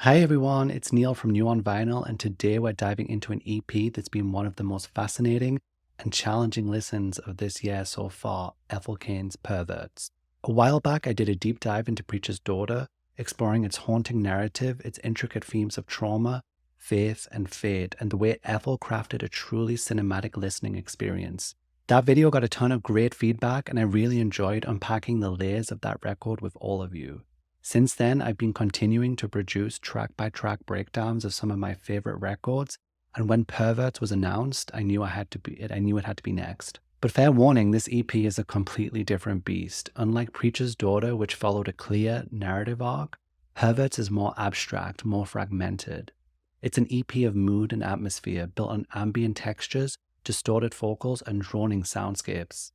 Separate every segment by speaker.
Speaker 1: Hi everyone, it's Neil from New on Vinyl, and today we're diving into an EP that's been one of the most fascinating and challenging listens of this year so far, Ethel Cain's Perverts. A while back, I did a deep dive into Preacher's Daughter, exploring its haunting narrative, its intricate themes of trauma, faith, and fate, and the way Ethel crafted a truly cinematic listening experience. That video got a ton of great feedback, and I really enjoyed unpacking the layers of that record with all of you. Since then, I've been continuing to produce track-by-track breakdowns of some of my favorite records, and when Perverts was announced, I knew it had to be next. But fair warning, this EP is a completely different beast. Unlike Preacher's Daughter, which followed a clear narrative arc, Perverts is more abstract, more fragmented. It's an EP of mood and atmosphere built on ambient textures, distorted vocals, and droning soundscapes.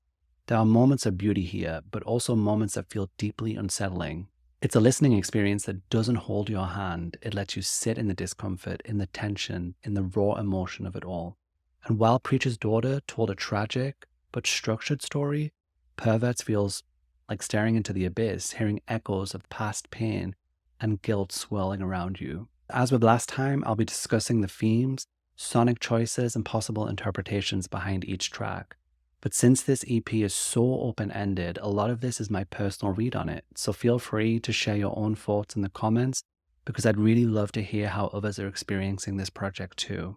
Speaker 1: There are moments of beauty here, but also moments that feel deeply unsettling. It's a listening experience that doesn't hold your hand. It lets you sit in the discomfort, in the tension, in the raw emotion of it all. And while Preacher's Daughter told a tragic but structured story, Perverts feels like staring into the abyss, hearing echoes of past pain and guilt swirling around you. As with last time, I'll be discussing the themes, sonic choices, and possible interpretations behind each track. But since this EP is so open-ended, a lot of this is my personal read on it, so feel free to share your own thoughts in the comments, because I'd really love to hear how others are experiencing this project too.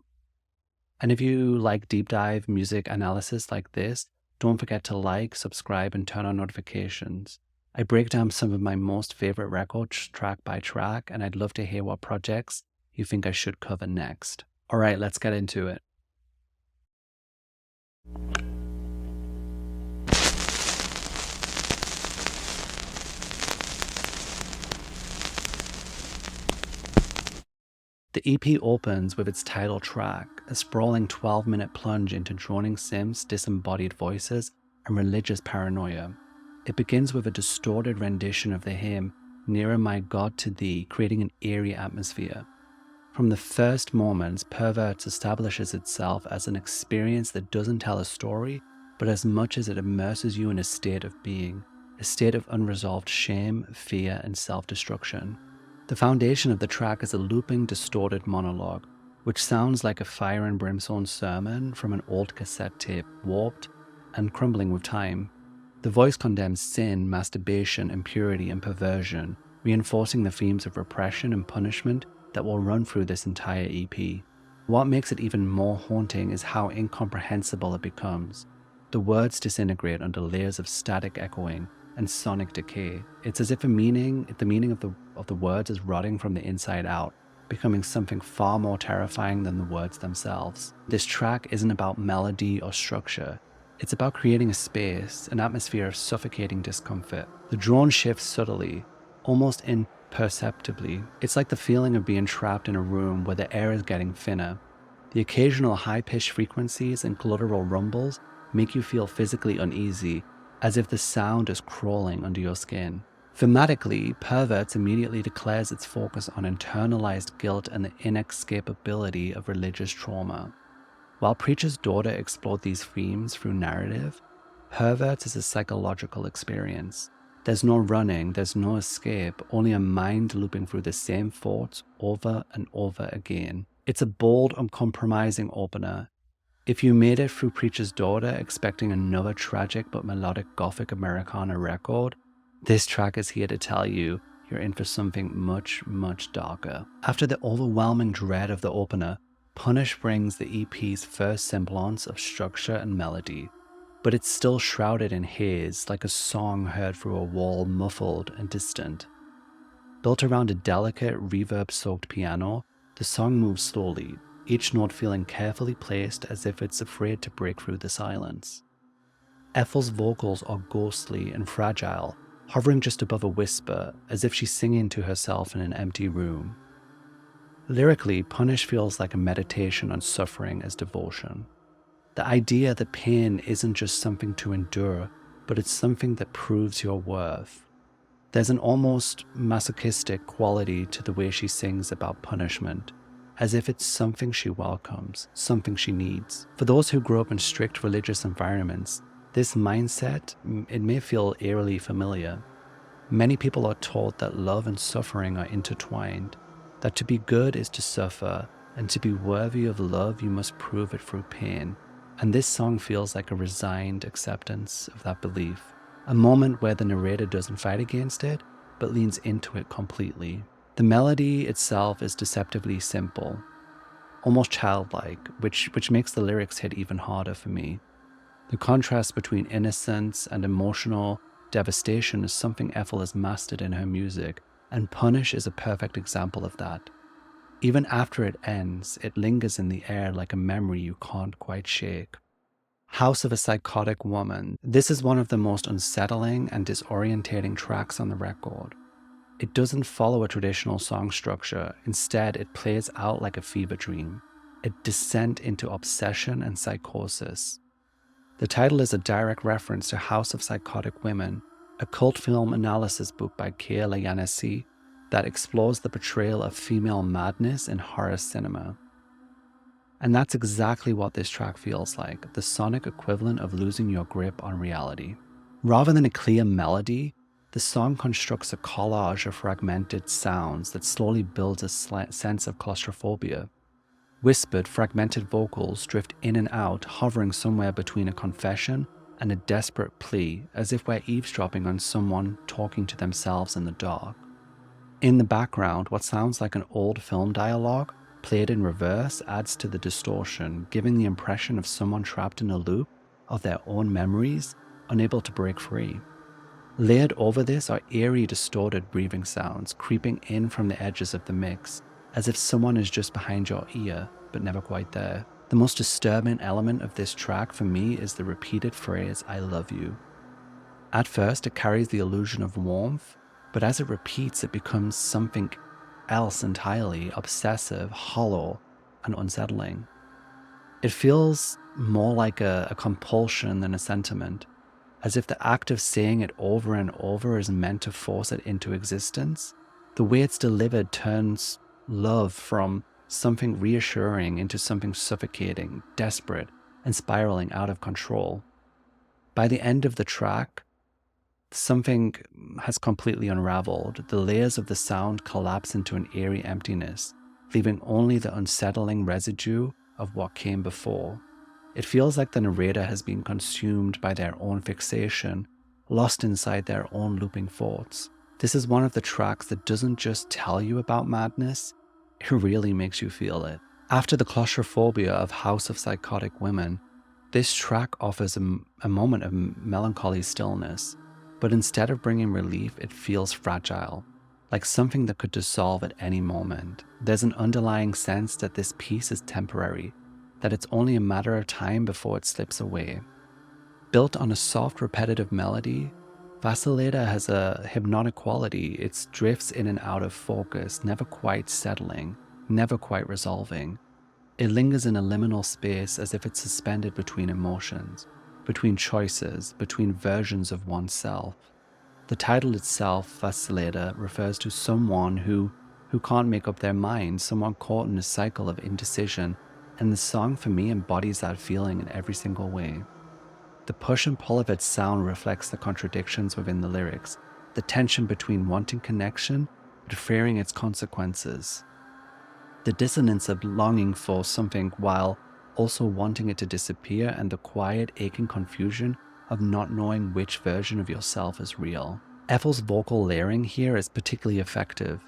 Speaker 1: And if you like deep dive music analysis like this, don't forget to like, subscribe, and turn on notifications. I break down some of my most favorite records track by track, and I'd love to hear what projects you think I should cover next. Alright, let's get into it. The EP opens with its title track, a sprawling 12-minute plunge into droning synths, disembodied voices, and religious paranoia. It begins with a distorted rendition of the hymn, Nearer My God to Thee, creating an eerie atmosphere. From the first moments, Perverts establishes itself as an experience that doesn't tell a story, but as much as it immerses you in a state of being, a state of unresolved shame, fear, and self-destruction. The foundation of the track is a looping, distorted monologue, which sounds like a fire and brimstone sermon from an old cassette tape, warped and crumbling with time. The voice condemns sin, masturbation, impurity, and perversion, reinforcing the themes of repression and punishment that will run through this entire EP. What makes it even more haunting is how incomprehensible it becomes. The words disintegrate under layers of static echoing and sonic decay. It's as if the meaning of the words is rotting from the inside out, becoming something far more terrifying than the words themselves. This track isn't about melody or structure. It's about creating a space, an atmosphere of suffocating discomfort. The drone shifts subtly, almost imperceptibly. It's like the feeling of being trapped in a room where the air is getting thinner. The occasional high-pitched frequencies and guttural rumbles make you feel physically uneasy, as if the sound is crawling under your skin. Thematically, Perverts immediately declares its focus on internalized guilt and the inescapability of religious trauma. While Preacher's Daughter explored these themes through narrative, Perverts is a psychological experience. There's no running, there's no escape, only a mind looping through the same thoughts over and over again. It's a bold, uncompromising opener. If you made it through Preacher's Daughter expecting another tragic but melodic gothic Americana record, this track is here to tell you you're in for something much, much darker. After the overwhelming dread of the opener, Punish brings the EP's first semblance of structure and melody, but it's still shrouded in haze, like a song heard through a wall, muffled and distant. Built around a delicate, reverb-soaked piano, the song moves slowly, each note feeling carefully placed as if it's afraid to break through the silence. Ethel's vocals are ghostly and fragile, hovering just above a whisper, as if she's singing to herself in an empty room. Lyrically, Punish feels like a meditation on suffering as devotion. The idea that pain isn't just something to endure, but it's something that proves your worth. There's an almost masochistic quality to the way she sings about punishment, as if it's something she welcomes, something she needs. For those who grew up in strict religious environments, this mindset, it may feel eerily familiar. Many people are taught that love and suffering are intertwined, that to be good is to suffer, and to be worthy of love you must prove it through pain. And this song feels like a resigned acceptance of that belief, a moment where the narrator doesn't fight against it, but leans into it completely. The melody itself is deceptively simple, almost childlike, which makes the lyrics hit even harder for me. The contrast between innocence and emotional devastation is something Ethel has mastered in her music, and Punish is a perfect example of that. Even after it ends, it lingers in the air like a memory you can't quite shake. House of a Psychotic Woman. This is one of the most unsettling and disorientating tracks on the record. It doesn't follow a traditional song structure. Instead, it plays out like a fever dream, a descent into obsession and psychosis. The title is a direct reference to Housofpsychoticwomn, a cult film analysis book by Kayla Yanesi that explores the portrayal of female madness in horror cinema. And that's exactly what this track feels like, the sonic equivalent of losing your grip on reality. Rather than a clear melody, the song constructs a collage of fragmented sounds that slowly builds a sense of claustrophobia. Whispered, fragmented vocals drift in and out, hovering somewhere between a confession and a desperate plea, as if we're eavesdropping on someone talking to themselves in the dark. In the background, what sounds like an old film dialogue, played in reverse, adds to the distortion, giving the impression of someone trapped in a loop of their own memories, unable to break free. Layered over this are eerie, distorted breathing sounds, creeping in from the edges of the mix, as if someone is just behind your ear, but never quite there. The most disturbing element of this track for me is the repeated phrase, "I love you." At first, it carries the illusion of warmth, but as it repeats, it becomes something else entirely, obsessive, hollow, and unsettling. It feels more like a compulsion than a sentiment, as if the act of saying it over and over is meant to force it into existence. The way it's delivered turns love from something reassuring into something suffocating, desperate, and spiraling out of control. By the end of the track, something has completely unraveled. The layers of the sound collapse into an eerie emptiness, leaving only the unsettling residue of what came before. It feels like the narrator has been consumed by their own fixation, lost inside their own looping thoughts. This is one of the tracks that doesn't just tell you about madness, it really makes you feel it. After the claustrophobia of Housofpsychoticwomn, this track offers a moment of melancholy stillness, but instead of bringing relief, it feels fragile, like something that could dissolve at any moment. There's an underlying sense that this piece is temporary, that it's only a matter of time before it slips away. Built on a soft, repetitive melody, Vacillator has a hypnotic quality. It drifts in and out of focus, never quite settling, never quite resolving. It lingers in a liminal space as if it's suspended between emotions, between choices, between versions of oneself. The title itself, Vacillator, refers to someone who can't make up their mind, someone caught in a cycle of indecision, and the song for me embodies that feeling in every single way. The push and pull of its sound reflects the contradictions within the lyrics, the tension between wanting connection but fearing its consequences, the dissonance of longing for something while also wanting it to disappear, and the quiet, aching confusion of not knowing which version of yourself is real. Ethel's vocal layering here is particularly effective,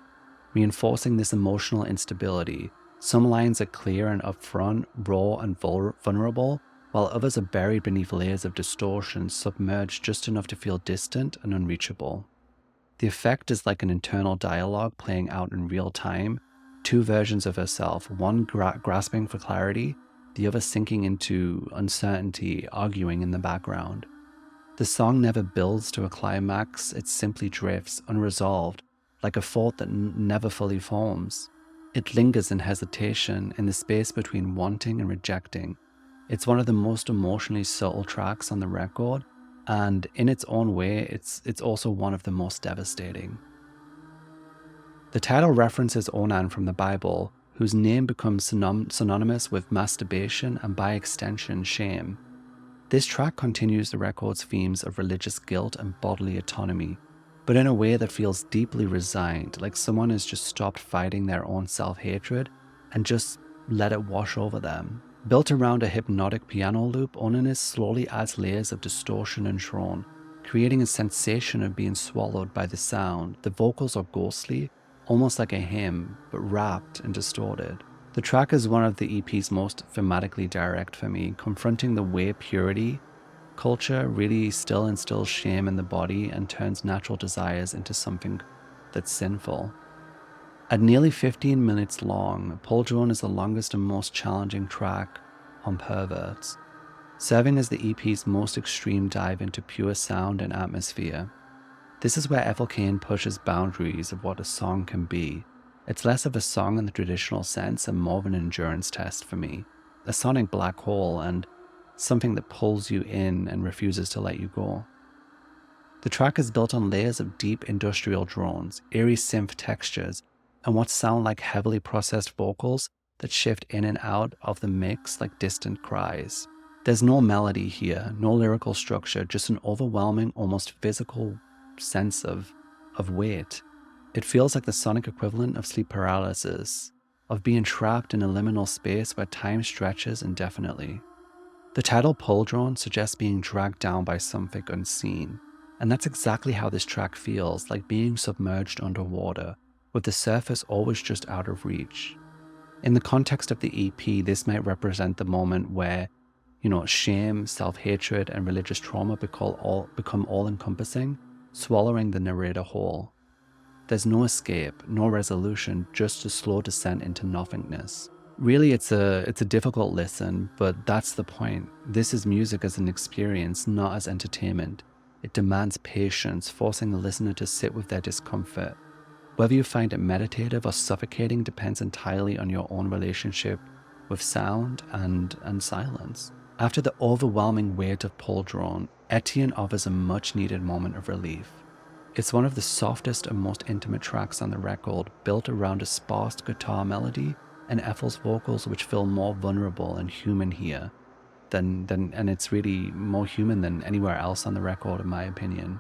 Speaker 1: reinforcing this emotional instability. Some lines are clear and upfront, raw and vulnerable, while others are buried beneath layers of distortion, submerged just enough to feel distant and unreachable. The effect is like an internal dialogue playing out in real time, two versions of herself, one grasping for clarity, the other sinking into uncertainty, arguing in the background. The song never builds to a climax, it simply drifts, unresolved, like a thought that never fully forms. It lingers in hesitation, in the space between wanting and rejecting. It's one of the most emotionally subtle tracks on the record, and in its own way, it's also one of the most devastating. The title references Onan from the Bible, whose name becomes synonymous with masturbation and by extension, shame. This track continues the record's themes of religious guilt and bodily autonomy, but in a way that feels deeply resigned, like someone has just stopped fighting their own self-hatred and just let it wash over them. Built around a hypnotic piano loop, Onanist slowly adds layers of distortion and drone, creating a sensation of being swallowed by the sound. The vocals are ghostly, almost like a hymn, but wrapped and distorted. The track is one of the EP's most thematically direct for me, confronting the way purity culture really still instills shame in the body and turns natural desires into something that's sinful. At nearly 15 minutes long, Pulldrone is the longest and most challenging track on Perverts, serving as the EP's most extreme dive into pure sound and atmosphere. This is where Ethel Cain pushes boundaries of what a song can be. It's less of a song in the traditional sense and more of an endurance test for me, a sonic black hole and something that pulls you in and refuses to let you go. The track is built on layers of deep industrial drones, eerie synth textures, and what sound like heavily processed vocals that shift in and out of the mix like distant cries. There's no melody here, no lyrical structure, just an overwhelming, almost physical sense of weight. It feels like the sonic equivalent of sleep paralysis, of being trapped in a liminal space where time stretches indefinitely. The title Pulldrone suggests being dragged down by something unseen, and that's exactly how this track feels, like being submerged underwater, with the surface always just out of reach. In the context of the EP, this might represent the moment where, shame, self-hatred, and religious trauma become all-encompassing, swallowing the narrator whole. There's no escape, no resolution, just a slow descent into nothingness. Really, it's a difficult listen, but that's the point. This is music as an experience, not as entertainment. It demands patience, forcing the listener to sit with their discomfort. Whether you find it meditative or suffocating depends entirely on your own relationship with sound and silence. After the overwhelming weight of Pulldrone, Etienne offers a much-needed moment of relief. It's one of the softest and most intimate tracks on the record, built around a sparse guitar melody and Ethel's vocals, which feel more vulnerable and human here and it's really more human than anywhere else on the record, in my opinion.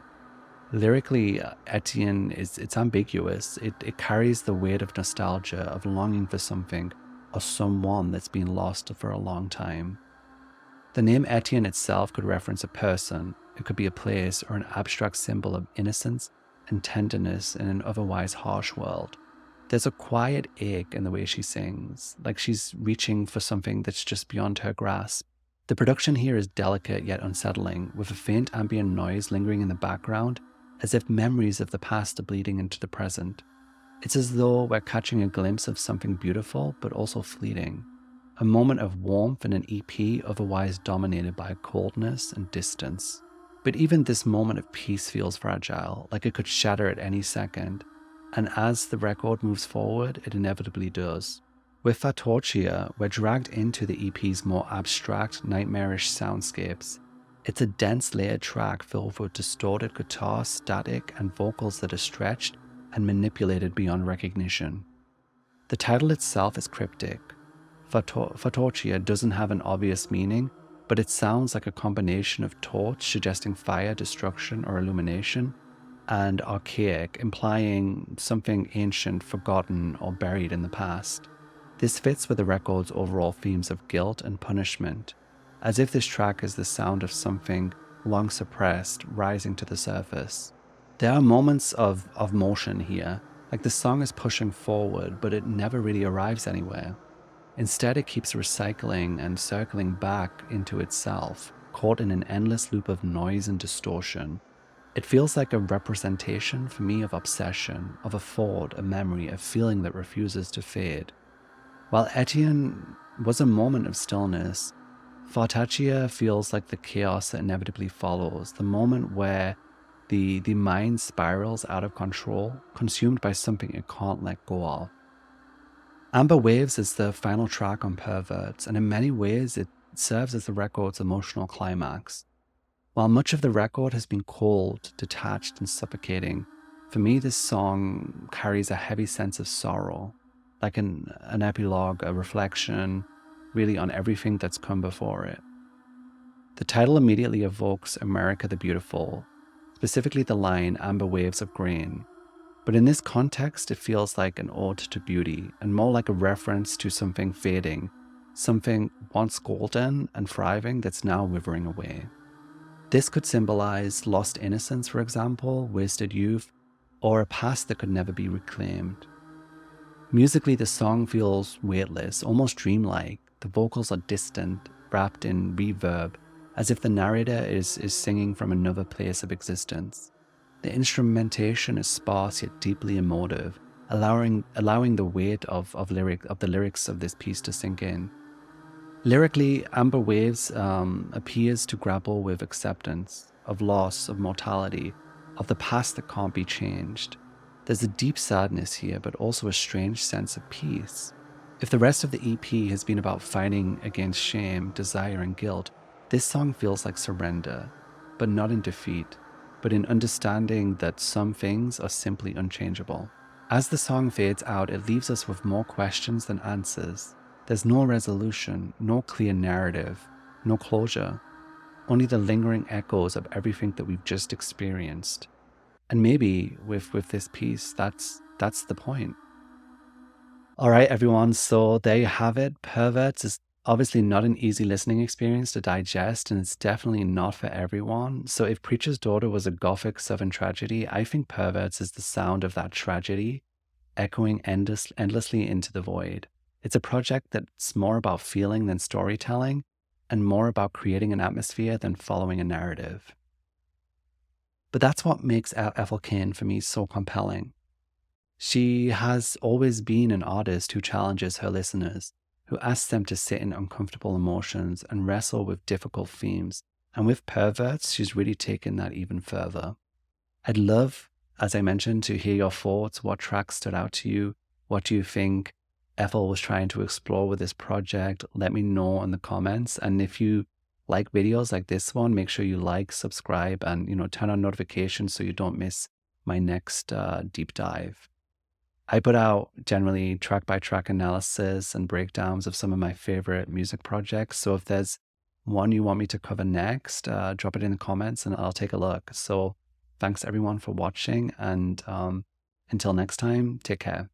Speaker 1: Lyrically, Etienne it's ambiguous. It carries the weight of nostalgia, of longing for something or someone that's been lost for a long time. The name Etienne itself could reference a person, it could be a place, or an abstract symbol of innocence and tenderness in an otherwise harsh world. There's a quiet ache in the way she sings, like she's reaching for something that's just beyond her grasp. The production here is delicate yet unsettling, with a faint ambient noise lingering in the background, as if memories of the past are bleeding into the present. It's as though we're catching a glimpse of something beautiful but also fleeting. A moment of warmth in an EP otherwise dominated by coldness and distance. But even this moment of peace feels fragile, like it could shatter at any second. And as the record moves forward, it inevitably does. With Thatorchia, we're dragged into the EP's more abstract, nightmarish soundscapes. It's a dense layered track filled with distorted guitar, static, and vocals that are stretched and manipulated beyond recognition. The title itself is cryptic. Thatorchia doesn't have an obvious meaning, but it sounds like a combination of torch, suggesting fire, destruction, or illumination, and archaic, implying something ancient, forgotten, or buried in the past. This fits with the record's overall themes of guilt and punishment, as if this track is the sound of something long suppressed rising to the surface. There are moments of motion here, like the song is pushing forward, but it never really arrives anywhere. Instead, it keeps recycling and circling back into itself, caught in an endless loop of noise and distortion. It feels like a representation for me of obsession, of a thought, a memory, a feeling that refuses to fade. While Etienne was a moment of stillness, Thatorchia feels like the chaos that inevitably follows, the moment where the mind spirals out of control, consumed by something it can't let go of. Amber Waves is the final track on Perverts, and in many ways it serves as the record's emotional climax. While much of the record has been cold, detached, and suffocating, for me this song carries a heavy sense of sorrow, like an epilogue, a reflection, really on everything that's come before it. The title immediately evokes America the Beautiful, specifically the line "amber waves of grain." But in this context, it feels like an ode to beauty and more like a reference to something fading, something once golden and thriving that's now withering away. This could symbolize lost innocence, for example, wasted youth, or a past that could never be reclaimed. Musically, the song feels weightless, almost dreamlike. The vocals are distant, wrapped in reverb, as if the narrator is singing from another place of existence. The instrumentation is sparse yet deeply emotive, allowing the weight of the lyrics of this piece to sink in. Lyrically, Amber Waves appears to grapple with acceptance, of loss, of mortality, of the past that can't be changed. There's a deep sadness here, but also a strange sense of peace. If the rest of the EP has been about fighting against shame, desire, and guilt, this song feels like surrender, but not in defeat, but in understanding that some things are simply unchangeable. As the song fades out, it leaves us with more questions than answers. There's no resolution, no clear narrative, no closure, only the lingering echoes of everything that we've just experienced. And maybe with this piece, that's the point. All right, everyone, so there you have it. Perverts is obviously not an easy listening experience to digest, and it's definitely not for everyone. So if Preacher's Daughter was a gothic southern tragedy, I think Perverts is the sound of that tragedy, echoing endlessly into the void. It's a project that's more about feeling than storytelling, and more about creating an atmosphere than following a narrative. But that's what makes Ethel Cain for me so compelling. She has always been an artist who challenges her listeners, who asks them to sit in uncomfortable emotions and wrestle with difficult themes. And with Perverts, she's really taken that even further. I'd love, as I mentioned, to hear your thoughts. What tracks stood out to you? What do you think Ethel was trying to explore with this project? Let me know in the comments. And if you like videos like this one, make sure you like, subscribe, and turn on notifications so you don't miss my next deep dive. I put out generally track by track analysis and breakdowns of some of my favorite music projects. So if there's one you want me to cover next, drop it in the comments and I'll take a look. So thanks everyone for watching, and until next time, take care.